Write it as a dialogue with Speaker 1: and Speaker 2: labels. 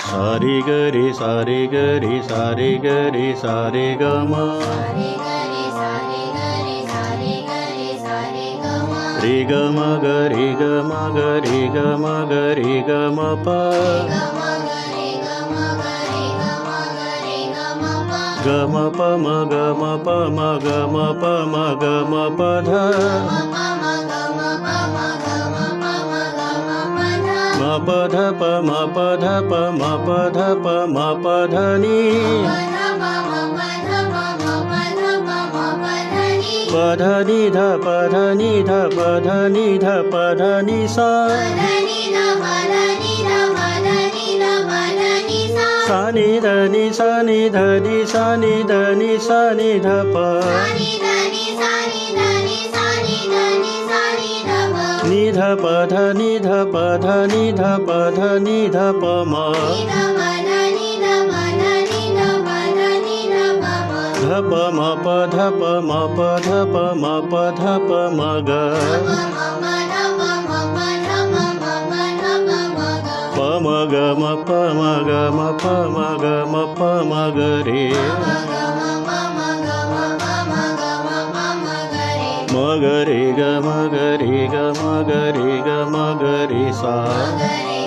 Speaker 1: सारे गरे सारे गरे सारे गरे सारे गमा रे गम गरे गम गरे गम गरे गम प गम प म गम प म गम प म गम प ध म प ध प म प ध प म प ध प म प ध नि प ध नि ध प ध नि ध प ध नि ध प ध नि सा सा नि ध नि सा नि ध नि सा नि ध नि सा नि ध प नि ध प ध नि ध प ध नि ध प ध नि ध प म ध प म प ध प म प ध प म प ध प म ग प म ग म प म ग म प म ग म प म ग रे म ग रे ग म ग रे ग म ग रे ग म ग रे सा